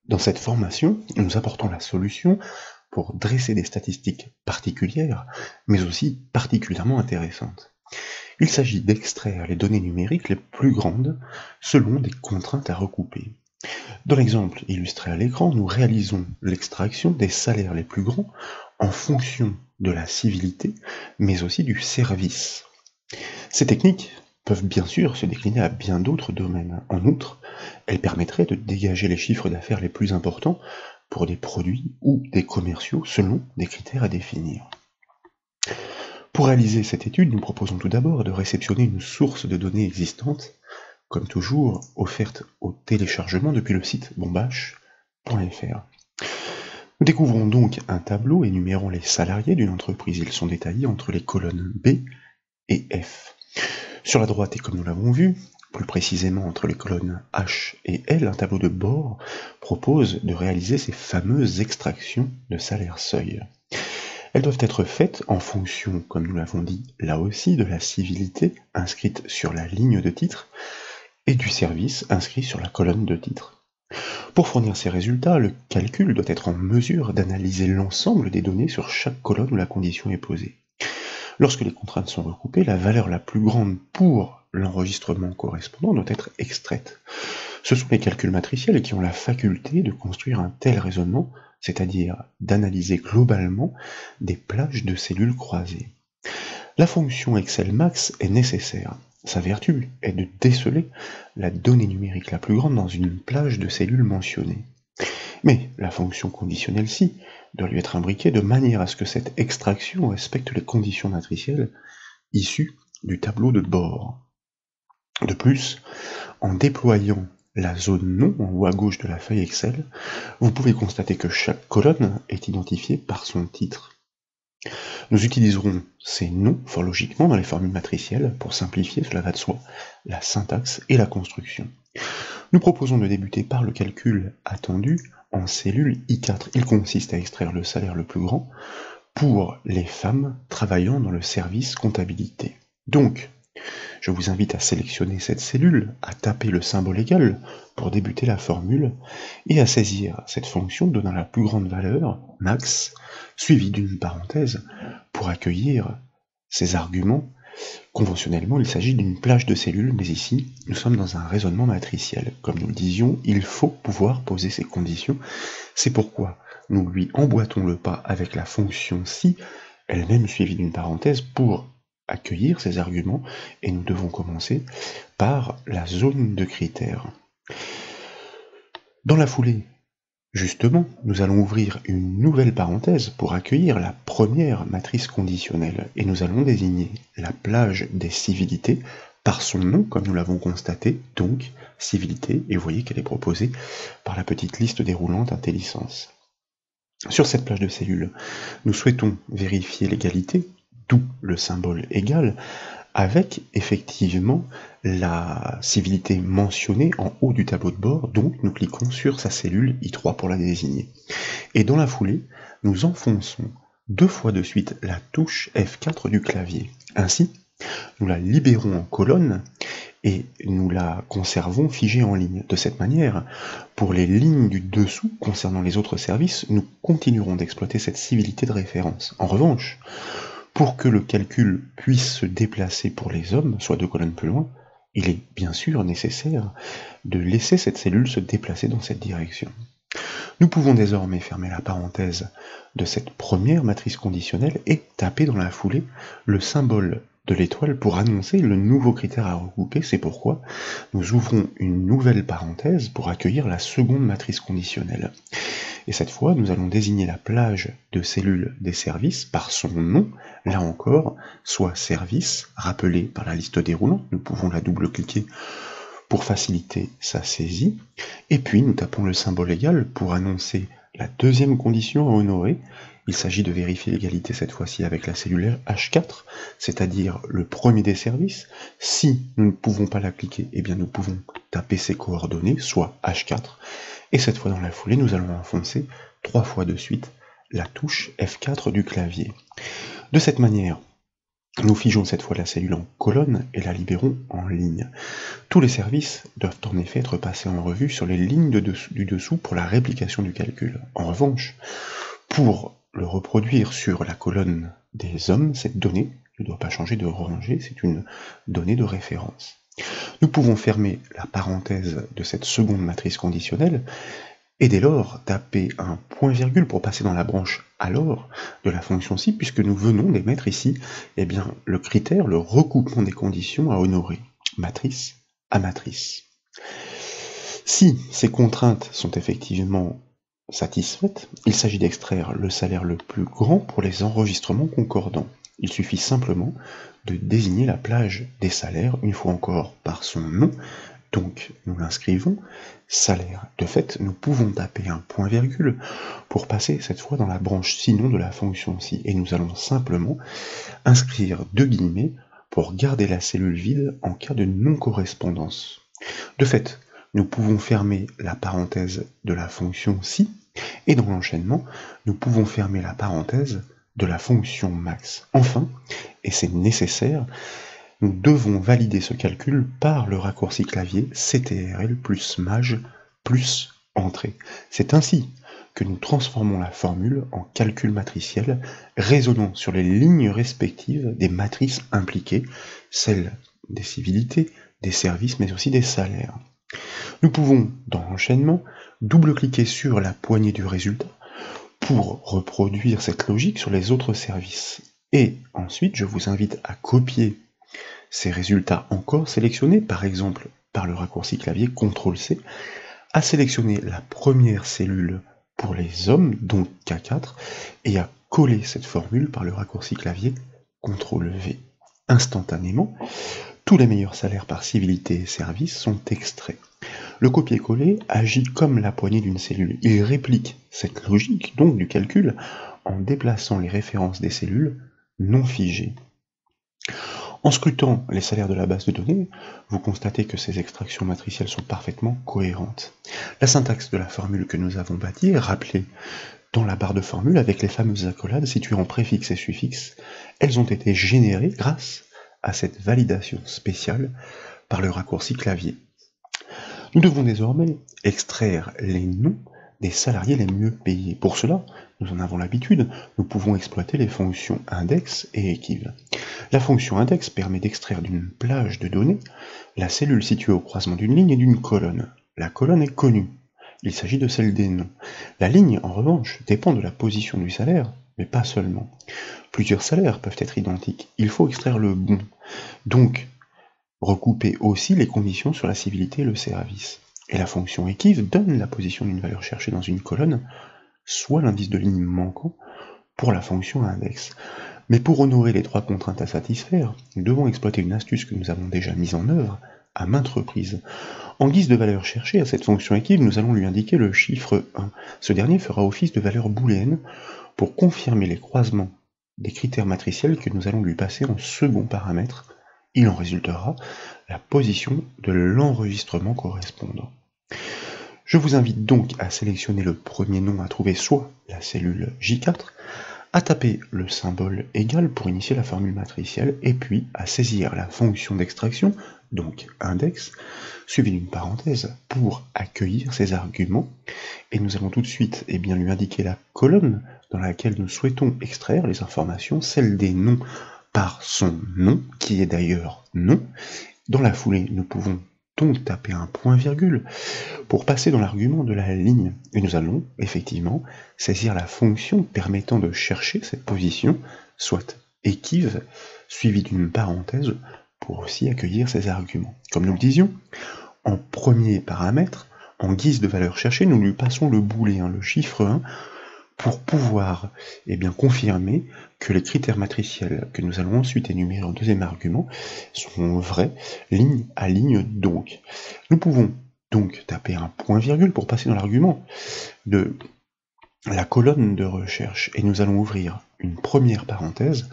Dans cette formation, nous apportons la solution pour dresser des statistiques particulières, mais aussi particulièrement intéressantes. Il s'agit d'extraire les données numériques les plus grandes selon des contraintes à recouper. Dans l'exemple illustré à l'écran, nous réalisons l'extraction des salaires les plus grands en fonction de la civilité, mais aussi du service. Ces techniques peuvent bien sûr se décliner à bien d'autres domaines. En outre, elles permettraient de dégager les chiffres d'affaires les plus importants pour des produits ou des commerciaux selon des critères à définir. Pour réaliser cette étude, nous proposons tout d'abord de réceptionner une source de données existante, comme toujours offerte au téléchargement depuis le site bombache.fr. Nous découvrons donc un tableau énumérant les salariés d'une entreprise. Ils sont détaillés entre les colonnes B et F. Sur la droite, et comme nous l'avons vu, plus précisément entre les colonnes H et L, un tableau de bord propose de réaliser ces fameuses extractions de salaire seuil. Elles doivent être faites en fonction, comme nous l'avons dit, là aussi, de la civilité inscrite sur la ligne de titre et du service inscrit sur la colonne de titre. Pour fournir ces résultats, le calcul doit être en mesure d'analyser l'ensemble des données sur chaque colonne où la condition est posée. Lorsque les contraintes sont recoupées, la valeur la plus grande pour l'enregistrement correspondant doit être extraite. Ce sont les calculs matriciels qui ont la faculté de construire un tel raisonnement, c'est-à-dire d'analyser globalement des plages de cellules croisées. La fonction Excel Max est nécessaire. Sa vertu est de déceler la donnée numérique la plus grande dans une plage de cellules mentionnées. Mais la fonction conditionnelle ci doit lui être imbriquée de manière à ce que cette extraction respecte les conditions matricielles issues du tableau de bord. De plus, en déployant la zone nom en haut à gauche de la feuille Excel, vous pouvez constater que chaque colonne est identifiée par son titre. Nous utiliserons ces noms fort logiquement dans les formules matricielles pour simplifier, cela va de soi, la syntaxe et la construction. Nous proposons de débuter par le calcul attendu en cellule I4. Il consiste à extraire le salaire le plus grand pour les femmes travaillant dans le service comptabilité. Donc, je vous invite à sélectionner cette cellule, à taper le symbole égal pour débuter la formule et à saisir cette fonction donnant la plus grande valeur, max, suivie d'une parenthèse pour accueillir ces arguments. Conventionnellement, il s'agit d'une plage de cellules, mais ici, nous sommes dans un raisonnement matriciel. Comme nous le disions, il faut pouvoir poser ces conditions. C'est pourquoi nous lui emboîtons le pas avec la fonction si, elle-même suivie d'une parenthèse, pour accueillir ces arguments, et nous devons commencer par la zone de critères. Dans la foulée, justement, nous allons ouvrir une nouvelle parenthèse pour accueillir la première matrice conditionnelle, et nous allons désigner la plage des civilités par son nom, comme nous l'avons constaté, donc civilité, et vous voyez qu'elle est proposée par la petite liste déroulante IntelliSense. Sur cette plage de cellules, nous souhaitons vérifier l'égalité, d'où le symbole égal, avec effectivement la civilité mentionnée en haut du tableau de bord, donc nous cliquons sur sa cellule I3 pour la désigner. Et dans la foulée, nous enfonçons 2 fois de suite la touche F4 du clavier. Ainsi, nous la libérons en colonne et nous la conservons figée en ligne. De cette manière, pour les lignes du dessous concernant les autres services, nous continuerons d'exploiter cette civilité de référence. En revanche, pour que le calcul puisse se déplacer pour les hommes, soit 2 colonnes plus loin, il est bien sûr nécessaire de laisser cette cellule se déplacer dans cette direction. Nous pouvons désormais fermer la parenthèse de cette première matrice conditionnelle et taper dans la foulée le symbole de l'étoile pour annoncer le nouveau critère à regrouper. C'est pourquoi nous ouvrons une nouvelle parenthèse pour accueillir la seconde matrice conditionnelle. Et cette fois, nous allons désigner la plage de cellules des services par son nom, là encore, soit service, rappelé par la liste déroulante, nous pouvons la double-cliquer pour faciliter sa saisie, et puis nous tapons le symbole égal pour annoncer la deuxième condition à honorer. Il s'agit de vérifier l'égalité cette fois-ci avec la cellule H4, c'est-à-dire le premier des services. Si nous ne pouvons pas la cliquer, eh bien nous pouvons taper ses coordonnées, soit H4, et cette fois dans la foulée, nous allons enfoncer 3 fois de suite la touche F4 du clavier. De cette manière, Nous figeons cette fois la cellule en colonne et la libérons en ligne. Tous les services doivent en effet être passés en revue sur les lignes du dessous pour la réplication du calcul. En revanche, pour le reproduire sur la colonne des hommes, cette donnée ne doit pas changer de rangée, c'est une donnée de référence. Nous pouvons fermer la parenthèse de cette seconde matrice conditionnelle et dès lors taper un point-virgule pour passer dans la branche alors de la fonction ci, puisque nous venons d'émettre ici le critère, le recoupement des conditions à honorer, matrice à matrice. Si ces contraintes sont effectivement satisfaites, il s'agit d'extraire le salaire le plus grand pour les enregistrements concordants. Il suffit simplement de désigner la plage des salaires, une fois encore par son nom, donc nous l'inscrivons, salaire. De fait, nous pouvons taper un point-virgule pour passer cette fois dans la branche sinon de la fonction ci, et nous allons simplement inscrire deux guillemets pour garder la cellule vide en cas de non-correspondance. De fait, nous pouvons fermer la parenthèse de la fonction ci, et dans l'enchaînement, nous pouvons fermer la parenthèse de la fonction max. Enfin, et c'est nécessaire, nous devons valider ce calcul par le raccourci clavier CTRL plus maj plus entrée. C'est ainsi que nous transformons la formule en calcul matriciel résonnant sur les lignes respectives des matrices impliquées, celles des civilités, des services, mais aussi des salaires. Nous pouvons, dans l'enchaînement, double-cliquer sur la poignée du résultat pour reproduire cette logique sur les autres services. Et ensuite, je vous invite à copier ces résultats encore sélectionnés, par exemple par le raccourci clavier CTRL-C, à sélectionner la première cellule pour les hommes, donc K4, et à coller cette formule par le raccourci clavier CTRL-V. Instantanément, tous les meilleurs salaires par civilité et service sont extraits. Le copier-coller agit comme la poignée d'une cellule. Il réplique cette logique, donc du calcul, en déplaçant les références des cellules non figées. En scrutant les salaires de la base de données, vous constatez que ces extractions matricielles sont parfaitement cohérentes. La syntaxe de la formule que nous avons bâtie est rappelée dans la barre de formule avec les fameuses accolades situées en préfixe et suffixe. Elles ont été générées grâce à cette validation spéciale par le raccourci clavier. Nous devons désormais extraire les noms des salariés les mieux payés. Pour cela, nous en avons l'habitude, nous pouvons exploiter les fonctions index et equiv. La fonction index permet d'extraire d'une plage de données la cellule située au croisement d'une ligne et d'une colonne. La colonne est connue, il s'agit de celle des noms. La ligne, en revanche, dépend de la position du salaire, mais pas seulement. Plusieurs salaires peuvent être identiques, il faut extraire le bon. Donc, recouper aussi les conditions sur la civilité et le service. Et la fonction equiv donne la position d'une valeur cherchée dans une colonne, soit l'indice de ligne manquant pour la fonction index. Mais pour honorer les trois contraintes à satisfaire, nous devons exploiter une astuce que nous avons déjà mise en œuvre à maintes reprises. En guise de valeur cherchée à cette fonction equiv, nous allons lui indiquer le chiffre 1. Ce dernier fera office de valeur booléenne pour confirmer les croisements des critères matriciels que nous allons lui passer en second paramètre. Il en résultera la position de l'enregistrement correspondant. Je vous invite donc à sélectionner le premier nom à trouver, soit la cellule J4, à taper le symbole égal pour initier la formule matricielle, et puis à saisir la fonction d'extraction, donc index, suivie d'une parenthèse, pour accueillir ces arguments, et nous allons tout de suite lui indiquer la colonne dans laquelle nous souhaitons extraire les informations, celle des noms par son nom, qui est d'ailleurs nom. Dans la foulée, nous pouvons donc taper un point-virgule pour passer dans l'argument de la ligne. Et nous allons, effectivement, saisir la fonction permettant de chercher cette position, soit equiv, suivie d'une parenthèse, pour aussi accueillir ces arguments. Comme nous le disions, en premier paramètre, en guise de valeur cherchée, nous lui passons le booléen, le chiffre 1, pour pouvoir confirmer que les critères matriciels que nous allons ensuite énumérer en deuxième argument sont vrais, ligne à ligne donc. Nous pouvons donc taper un point-virgule pour passer dans l'argument de la colonne de recherche, et nous allons ouvrir une première parenthèse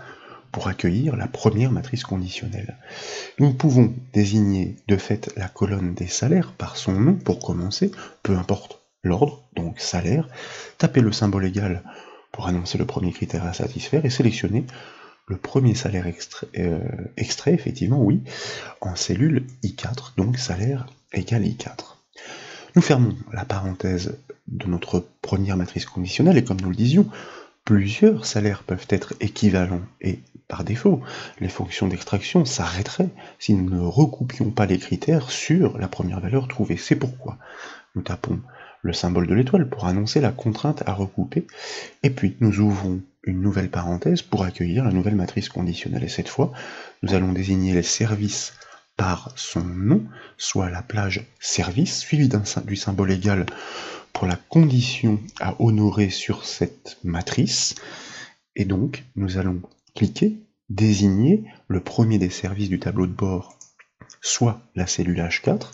pour accueillir la première matrice conditionnelle. Nous pouvons désigner de fait la colonne des salaires par son nom pour commencer, peu importe l'ordre, donc salaire, taper le symbole égal pour annoncer le premier critère à satisfaire et sélectionner le premier salaire extrait, effectivement, oui, en cellule I4, donc salaire égale I4. Nous fermons la parenthèse de notre première matrice conditionnelle, et comme nous le disions, plusieurs salaires peuvent être équivalents, et par défaut, les fonctions d'extraction s'arrêteraient si nous ne recoupions pas les critères sur la première valeur trouvée. C'est pourquoi nous tapons le symbole de l'étoile pour annoncer la contrainte à recouper, et puis nous ouvrons une nouvelle parenthèse pour accueillir la nouvelle matrice conditionnelle. Et cette fois, nous allons désigner les services par son nom, soit la plage service, suivi du symbole égal pour la condition à honorer sur cette matrice. Et donc, nous allons cliquer, désigner le premier des services du tableau de bord, soit la cellule H4,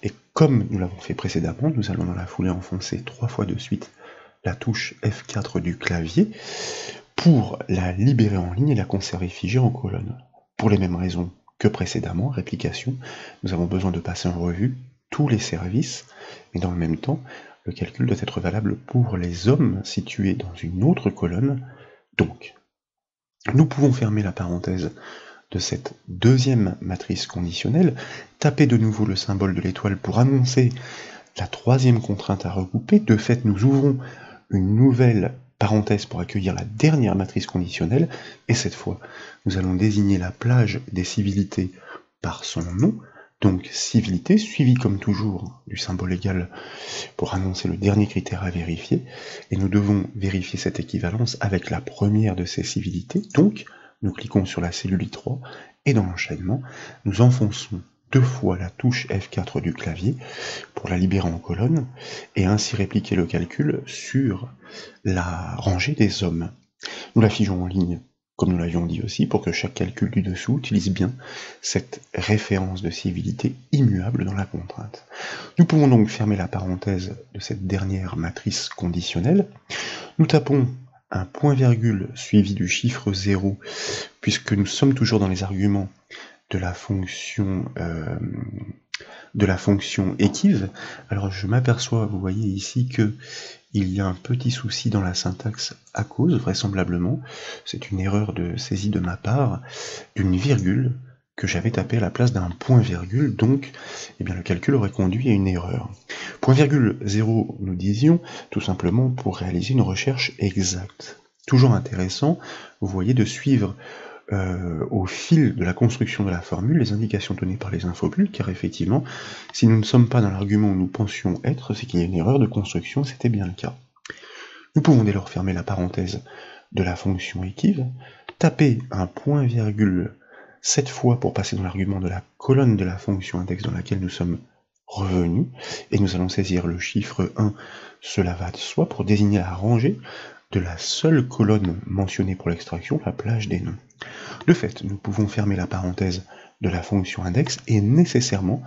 et comme nous l'avons fait précédemment, nous allons dans la foulée enfoncer 3 fois de suite la touche F4 du clavier pour la libérer en ligne et la conserver figée en colonne. Pour les mêmes raisons que précédemment, réplication, nous avons besoin de passer en revue tous les services, mais dans le même temps, le calcul doit être valable pour les hommes situés dans une autre colonne. Donc, nous pouvons fermer la parenthèse de cette deuxième matrice conditionnelle, taper de nouveau le symbole de l'étoile pour annoncer la troisième contrainte à regrouper. De fait, nous ouvrons une nouvelle parenthèse pour accueillir la dernière matrice conditionnelle, et cette fois, nous allons désigner la plage des civilités par son nom, donc civilité, suivi comme toujours du symbole égal pour annoncer le dernier critère à vérifier, et nous devons vérifier cette équivalence avec la première de ces civilités, donc nous cliquons sur la cellule I3, et dans l'enchaînement, nous enfonçons 2 fois la touche F4 du clavier pour la libérer en colonne, et ainsi répliquer le calcul sur la rangée des hommes. Nous la figeons en ligne, comme nous l'avions dit aussi, pour que chaque calcul du dessous utilise bien cette référence de civilité immuable dans la contrainte. Nous pouvons donc fermer la parenthèse de cette dernière matrice conditionnelle. Nous tapons un point-virgule suivi du chiffre 0, puisque nous sommes toujours dans les arguments de la fonction équive. Alors je m'aperçois, vous voyez ici, que il y a un petit souci dans la syntaxe à cause, vraisemblablement, c'est une erreur de saisie de ma part, d'une virgule que j'avais tapée à la place d'un point-virgule, donc eh bien, le calcul aurait conduit à une erreur. Point-virgule 0, nous disions, tout simplement pour réaliser une recherche exacte. Toujours intéressant, vous voyez, de suivre au fil de la construction de la formule les indications données par les infobulles, car effectivement, si nous ne sommes pas dans l'argument où nous pensions être, c'est qu'il y a une erreur de construction, c'était bien le cas. Nous pouvons dès lors fermer la parenthèse de la fonction équive, taper un point-virgule 7 fois pour passer dans l'argument de la colonne de la fonction index dans laquelle nous sommes revenus, et nous allons saisir le chiffre 1, cela va de soi, pour désigner la rangée de la seule colonne mentionnée pour l'extraction, la plage des noms. De fait, nous pouvons fermer la parenthèse de la fonction index et nécessairement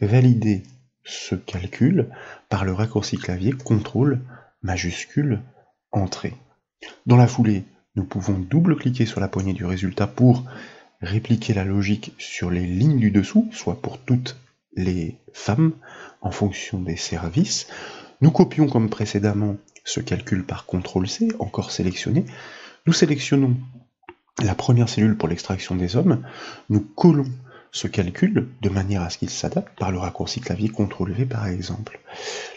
valider ce calcul par le raccourci clavier CTRL majuscule entrée. Dans la foulée, nous pouvons double-cliquer sur la poignée du résultat pour répliquer la logique sur les lignes du dessous, soit pour toutes les femmes, en fonction des services. Nous copions comme précédemment ce calcul par CTRL-C, encore sélectionné. Nous sélectionnons la première cellule pour l'extraction des hommes, nous collons ce calcul de manière à ce qu'il s'adapte par le raccourci clavier CTRL-V par exemple.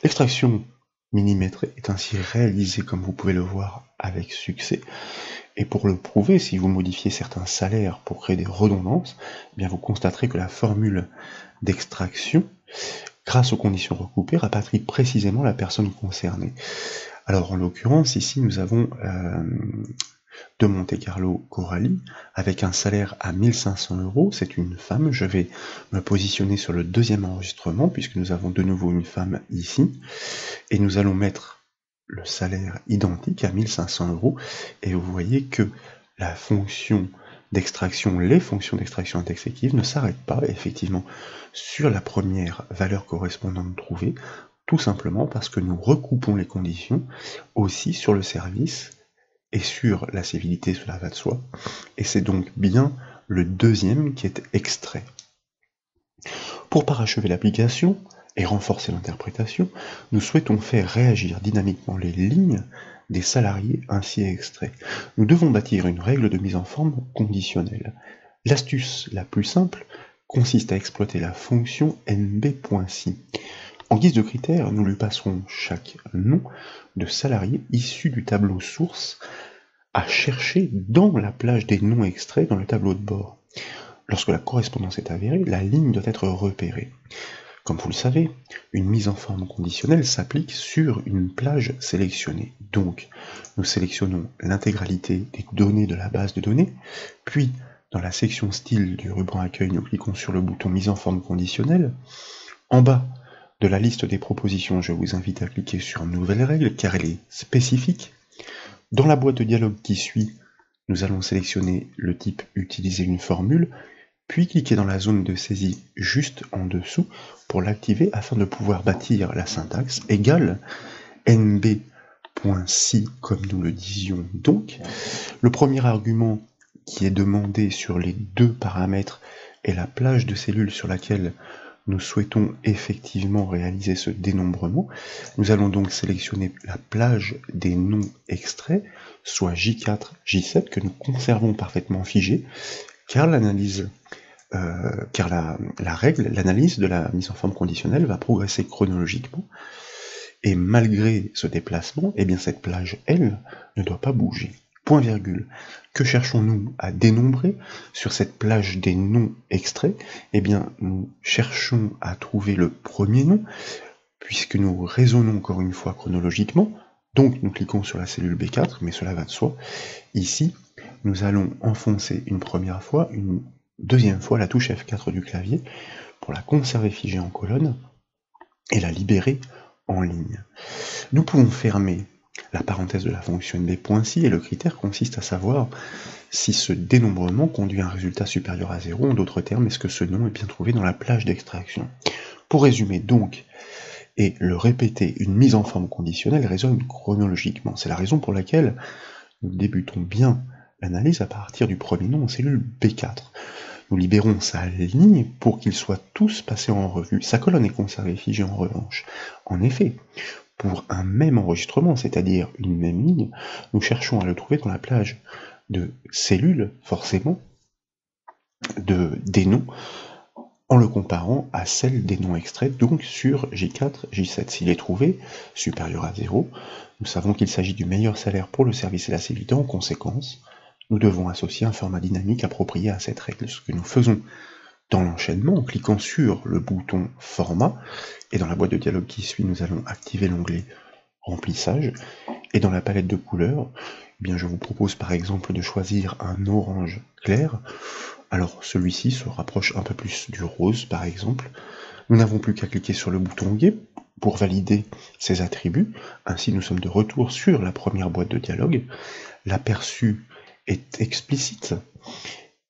L'extraction millimétrée est ainsi réalisée comme vous pouvez le voir avec succès, et pour le prouver, si vous modifiez certains salaires pour créer des redondances, eh bien vous constaterez que la formule d'extraction, grâce aux conditions recoupées, rapatrie précisément la personne concernée. Alors en l'occurrence, ici nous avons de Monte Carlo Coralie, avec un salaire à 1500 €, c'est une femme. Je vais me positionner sur le deuxième enregistrement, puisque nous avons de nouveau une femme ici, et nous allons mettre le salaire identique à 1500 €, et vous voyez que la fonction d'extraction, les fonctions d'extraction index équive ne s'arrêtent pas, effectivement, sur la première valeur correspondante trouvée, tout simplement parce que nous recoupons les conditions aussi sur le service et sur la civilité, cela va de soi, et c'est donc bien le deuxième qui est extrait. Pour parachever l'application et renforcer l'interprétation, nous souhaitons faire réagir dynamiquement les lignes des salariés ainsi extraits. Nous devons bâtir une règle de mise en forme conditionnelle. L'astuce la plus simple consiste à exploiter la fonction nb.si. En guise de critère, nous lui passerons chaque nom de salarié issu du tableau source à chercher dans la plage des noms extraits dans le tableau de bord. Lorsque la correspondance est avérée, la ligne doit être repérée. Comme vous le savez, une mise en forme conditionnelle s'applique sur une plage sélectionnée. Donc, nous sélectionnons l'intégralité des données de la base de données, puis dans la section style du ruban accueil, nous cliquons sur le bouton mise en forme conditionnelle. En bas de la liste des propositions, je vous invite à cliquer sur nouvelle règle car elle est spécifique. Dans la boîte de dialogue qui suit, nous allons sélectionner le type utiliser une formule, puis cliquer dans la zone de saisie juste en dessous pour l'activer afin de pouvoir bâtir la syntaxe égale nb.si comme nous le disions donc. Le premier argument qui est demandé sur les deux paramètres est la plage de cellules sur laquelle nous souhaitons effectivement réaliser ce dénombrement. Nous allons donc sélectionner la plage des noms extraits, soit J4, J7, que nous conservons parfaitement figé, car l'analyse l'analyse de la mise en forme conditionnelle va progresser chronologiquement, et malgré ce déplacement, eh bien cette plage, elle, ne doit pas bouger. Point virgule. Que cherchons-nous à dénombrer sur cette plage des noms extraits? Eh bien, nous cherchons à trouver le premier nom, puisque nous raisonnons encore une fois chronologiquement, donc nous cliquons sur la cellule B4, mais cela va de soi. Ici, nous allons enfoncer une première fois, une deuxième fois la touche F4 du clavier pour la conserver figée en colonne et la libérer en ligne. Nous pouvons fermer la parenthèse de la fonction nb.si et le critère consiste à savoir si ce dénombrement conduit à un résultat supérieur à 0, en d'autres termes, est-ce que ce nom est bien trouvé dans la plage d'extraction. Pour résumer donc, et le répéter, une mise en forme conditionnelle résonne chronologiquement. C'est la raison pour laquelle nous débutons bien l'analyse à partir du premier nom en cellule B4. Nous libérons sa ligne pour qu'ils soient tous passés en revue. Sa colonne est conservée figée en revanche. En effet, pour un même enregistrement, c'est-à-dire une même ligne, nous cherchons à le trouver dans la plage de cellules, forcément, des noms, en le comparant à celle des noms extraits, donc sur J4, J7. S'il est trouvé supérieur à 0, nous savons qu'il s'agit du meilleur salaire pour le service et la civilité. En conséquence, nous devons associer un format dynamique approprié à cette règle, ce que nous faisons dans l'enchaînement en cliquant sur le bouton format, et dans la boîte de dialogue qui suit, nous allons activer l'onglet remplissage, et dans la palette de couleurs, eh bien, je vous propose par exemple de choisir un orange clair. Alors celui-ci se rapproche un peu plus du rose par exemple. Nous n'avons plus qu'à cliquer sur le bouton OK pour valider ces attributs. Ainsi nous sommes de retour sur la première boîte de dialogue. L'aperçu est explicite.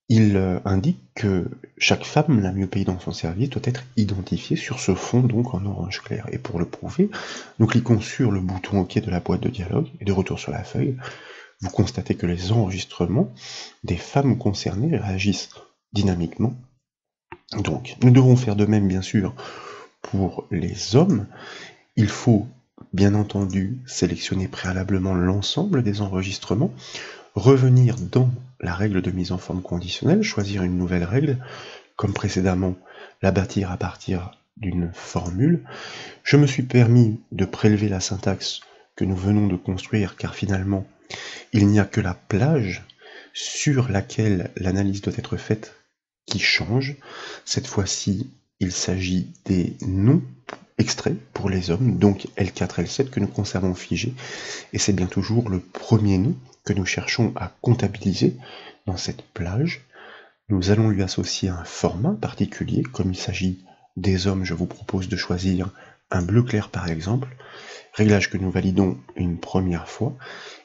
Il indique que chaque femme la mieux payée dans son service doit être identifiée sur ce fond donc en orange clair. Et pour le prouver, nous cliquons sur le bouton OK de la boîte de dialogue et de retour sur la feuille. Vous constatez que les enregistrements des femmes concernées réagissent dynamiquement. Donc, nous devons faire de même, bien sûr, pour les hommes. Il faut, bien entendu, sélectionner préalablement l'ensemble des enregistrements, revenir dans la règle de mise en forme conditionnelle, choisir une nouvelle règle, comme précédemment, la bâtir à partir d'une formule. Je me suis permis de prélever la syntaxe que nous venons de construire, car finalement, il n'y a que la plage sur laquelle l'analyse doit être faite qui change. Cette fois-ci, il s'agit des noms extraits pour les hommes, donc L4, L7 que nous conservons figés, et c'est bien toujours le premier nom que nous cherchons à comptabiliser dans cette plage. Nous allons lui associer un format particulier, comme il s'agit des hommes, je vous propose de choisir un bleu clair par exemple, réglage que nous validons une première fois,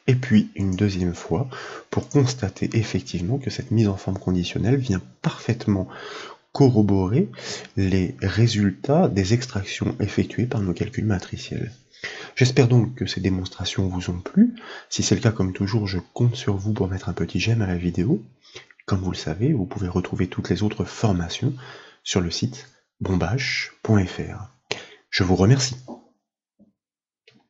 et puis une deuxième fois, pour constater effectivement que cette mise en forme conditionnelle vient parfaitement corroborer les résultats des extractions effectuées par nos calculs matriciels. J'espère donc que ces démonstrations vous ont plu. Si c'est le cas, comme toujours, je compte sur vous pour mettre un petit j'aime à la vidéo. Comme vous le savez, vous pouvez retrouver toutes les autres formations sur le site bombache.fr. Je vous remercie.